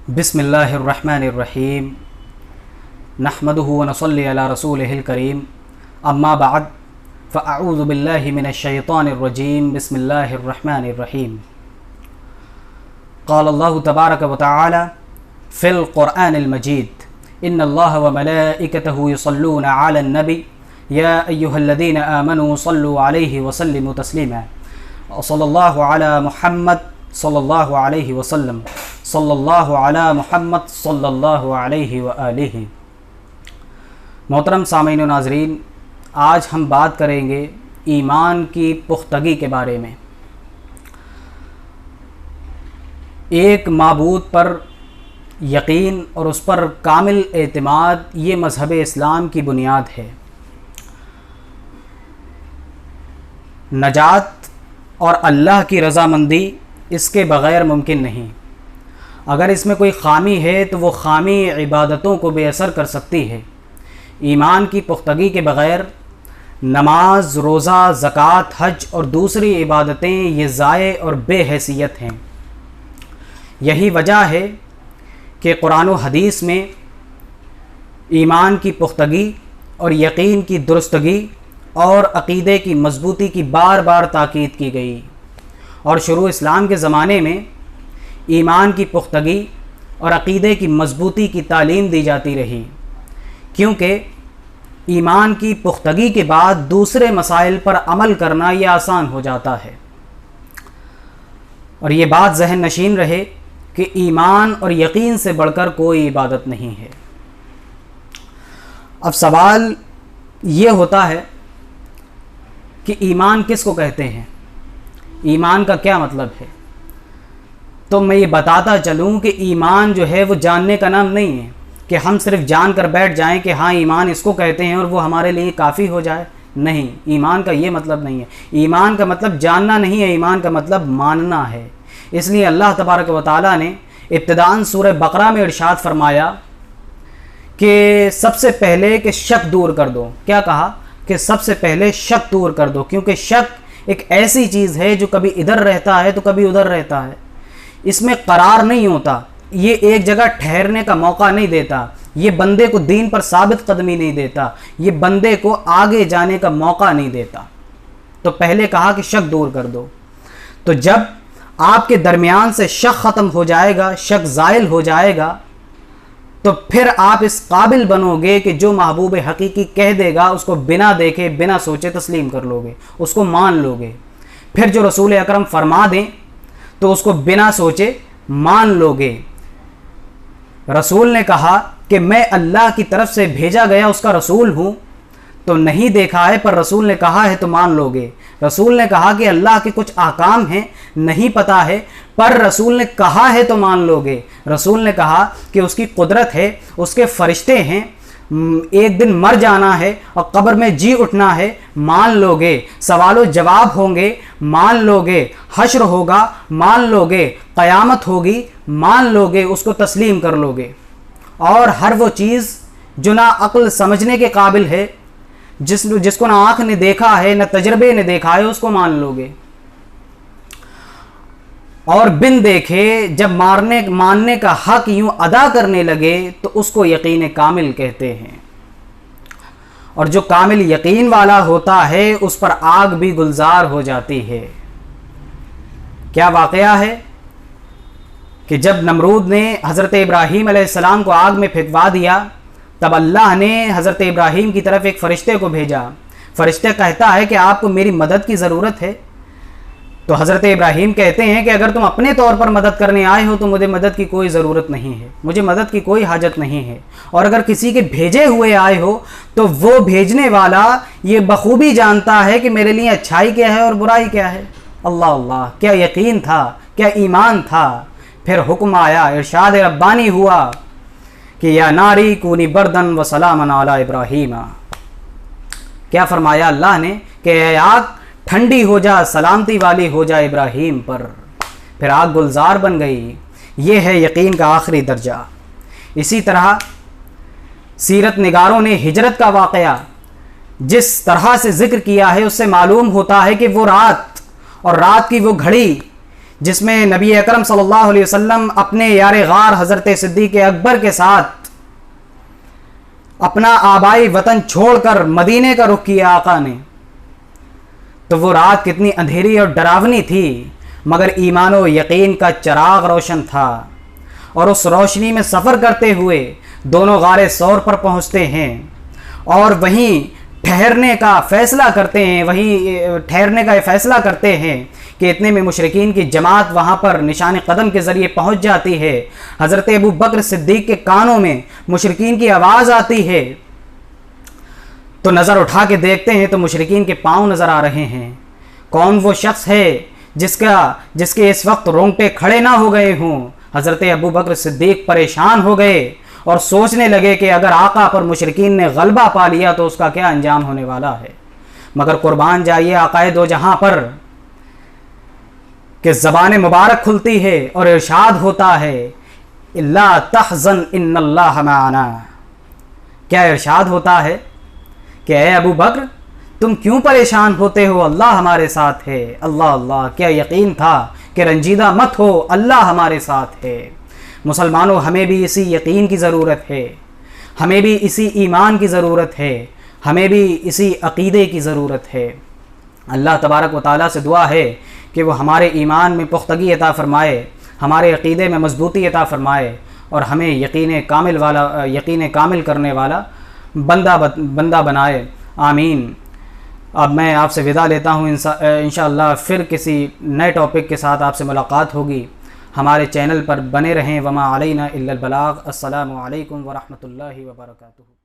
बिस्मिल्लाहिर्रहमानिर्रहीम नहमदुहु व नसल्ली अला रसूलिहिल करीम अम्मा बाद फ़अऊज़ु बिल्लाहि मिनश्शैतानिर्रजीम बिस्मिल्लाहिर्रहमानिर्रहीम क़ाल अल्लाहु तबारक व तआला फ़िल क़ुरआनिल मजीद इन्नल्लाह व मलाइकतहु युसल्लूना अलन नबी या अय्युहल्लज़ीना आमनू सल्लु अलैहि व सल्लिमू तस्लीमा सल्लल्लाहु अला मुहम्मद सल्लल्लाहु अलैहि वसल्लम सल्लल्लाहु अला मुहम्मद सल्लल्लाहु अलैहि व आलिहि। मोहतरम सामीन व नाज़रीन, आज हम बात करेंगे ईमान की पुख्तगी के बारे में। एक माबूद पर यकीन और उस पर कामिल एतमाद ये मज़हब इस्लाम की बुनियाद है। नजात और अल्लाह की रज़ामंदी इसके बग़ैर मुमकिन नहीं। अगर इसमें कोई ख़ामी है तो वो ख़ामी इबादतों को बेअसर कर सकती है। ईमान की पुख्तगी के बग़ैर नमाज, रोज़ा, ज़कात, हज और दूसरी इबादतें ये ज़ाये और बेहैसियत हैं। यही वजह है कि कुरान व हदीस में ईमान की पुख्तगी और यकीन की दुरुस्तगी और अक़ीदे की मजबूती की बार बार ताकीद की गई। और शुरू इस्लाम के ज़माने में ईमान की पुख्तगी और अक़ीदे की मजबूती की तालीम दी जाती रही, क्योंकि ईमान की पुख्तगी के बाद दूसरे मसाइल पर अमल करना यह आसान हो जाता है। और ये बात ज़हन नशीन रहे कि ईमान और यकीन से बढ़कर कोई इबादत नहीं है। अब सवाल ये होता है कि ईमान किसको कहते हैं, ईमान का क्या मतलब है। तो मैं ये बताता चलूँ कि ईमान जो है वो जानने का नाम नहीं है कि हम सिर्फ जान कर बैठ जाएं कि हाँ ईमान इसको कहते हैं और वो हमारे लिए काफ़ी हो जाए। नहीं, ईमान का ये मतलब नहीं है। ईमान का मतलब जानना नहीं है, ईमान का मतलब मानना है। इसलिए अल्लाह तबारक व तआला ने इब्तिदान सूरह बकरा में इरशाद फरमाया कि सबसे पहले कि शक दूर कर दो। क्या कहा कि सबसे पहले शक दूर कर दो, क्योंकि शक एक ऐसी चीज़ है जो कभी इधर रहता है तो कभी उधर रहता है। इसमें करार नहीं होता, ये एक जगह ठहरने का मौका नहीं देता, ये बंदे को दीन पर साबित कदमी नहीं देता, ये बंदे को आगे जाने का मौका नहीं देता। तो पहले कहा कि शक दूर कर दो। तो जब आपके दरमियान से शक ख़त्म हो जाएगा, शक ज़ाइल हो जाएगा, तो फिर आप इस काबिल बनोगे कि जो महबूब हकीकी कह देगा उसको बिना देखे बिना सोचे तस्लीम कर लोगे, उसको मान लोगे। फिर जो रसूल अकरम फरमा दें तो उसको बिना सोचे मान लोगे। रसूल ने कहा कि मैं अल्लाह की तरफ से भेजा गया उसका रसूल हूँ, तो नहीं देखा है पर रसूल ने कहा है तो मान लोगे। रसूल ने कहा कि अल्लाह के कुछ अहकाम हैं, नहीं पता है, पर रसूल ने कहा है तो मान लोगे। रसूल ने कहा कि उसकी कुदरत है, उसके फरिश्ते हैं, एक दिन मर जाना है और कब्र में जी उठना है, मान लोगे। सवालो जवाब होंगे, मान लोगे। हश्र होगा, मान लोगे। क़यामत होगी, मान लोगे, उसको तस्लीम कर लोगे। और हर वो चीज़ जो ना अक्ल समझने के काबिल है, जिसको ना आँख ने देखा है ना तजर्बे ने देखा है, उसको मान लोगे। और बिन देखे जब मानने का हक यूं अदा करने लगे तो उसको यकीन कामिल कहते हैं। और जो कामिल यकीन वाला होता है उस पर आग भी गुलजार हो जाती है। क्या वाक़या है कि जब नमरूद ने हज़रत इब्राहीम अलैहिस्सलाम को आग में फेंकवा दिया, तब अल्लाह ने हज़रत इब्राहीम की तरफ एक फ़रिश्ते को भेजा। फ़रिश्ते कहता है कि आपको मेरी मदद की ज़रूरत है। तो हज़रत इब्राहीम कहते हैं कि अगर तुम अपने तौर पर मदद करने आए हो तो मुझे मदद की कोई ज़रूरत नहीं है, मुझे मदद की कोई हाजत नहीं है। और अगर किसी के भेजे हुए आए हो तो वो भेजने वाला ये बखूबी जानता है कि मेरे लिए अच्छाई क्या है और बुराई क्या है। अल्लाह अल्लाह, क्या यकीन था, क्या ईमान था। फिर हुक्म आया, इरशाद रब्बानी हुआ कि या नारी कूनी बर्दन व सलामन अला इब्राहीम। क्या फरमाया अल्लाह ने कि आग ठंडी हो जा, सलामती वाली हो जा इब्राहीम पर। फिर आग गुलजार बन गई। ये है यकीन का आखिरी दर्जा। इसी तरह सीरत निगारों ने हिजरत का वाक़या जिस तरह से ज़िक्र किया है उससे मालूम होता है कि वो रात और रात की वो घड़ी जिसमें नबी अकरम सल्लल्लाहु अलैहि वसल्लम अपने यार गार हज़रत सिद्दीक़ अकबर के साथ अपना आबाई वतन छोड़कर मदीने का रुख किया आका ने, तो वो रात कितनी अंधेरी और डरावनी थी, मगर ईमान व यकीन का चिराग रोशन था। और उस रोशनी में सफ़र करते हुए दोनों गारे सौर पर पहुँचते हैं और वहीं ठहरने का फ़ैसला करते हैं, वहीं ठहरने का फ़ैसला करते हैं कि इतने में मुशरिकीन की जमात वहाँ पर निशान कदम के ज़रिए पहुँच जाती है। हज़रत अबू बकर सिद्दीक़ के कानों में मुशरिकीन की आवाज़ आती है, तो नज़र उठा के देखते हैं तो मुशरिकीन के पाँव नज़र आ रहे हैं। कौन वो शख्स है जिसके इस वक्त रोंगटे खड़े ना हो गए हों। हज़रत अबू बकर सिद्दीक़ परेशान हो गए और सोचने लगे कि अगर आका पर मुशरिकीन ने गलबा पा लिया तो उसका क्या अंजाम होने वाला है। मगर कुर्बान जाइए आकाए दो जहां पर कि ज़बान मुबारक खुलती है और इरशाद होता है, इल्ला तहज़न इन्नल्लाह माना। क्या इरशाद होता है कि ए अबू बकर, तुम क्यों परेशान होते हो, अल्लाह हमारे साथ है। अल्लाह अल्लाह, क्या यकीन था कि रंजीदा मत हो, अल्लाह हमारे साथ है। मुसलमानों, हमें भी इसी यकीन की ज़रूरत है, हमें भी इसी ईमान की ज़रूरत है, हमें भी इसी अक़ीदे की ज़रूरत है। अल्लाह तबारक व तआला से दुआ है कि वो हमारे ईमान में पुख्तगी अता फ़रमाए, हमारे अक़ीदे में मजबूती अता फ़रमाए और हमें यकीन कामिल करने वाला बंदा बनाए। आमीन। अब मैं आपसे विदा लेता हूँ। इंशाअल्लाह फिर किसी नए टॉपिक के साथ आपसे मुलाकात होगी। हमारे चैनल पर बने रहें। वमा अलैना इल्लल बलाग। अस्सलामु अलैकुम व रहमतुल्लाहि व बरकातुहू।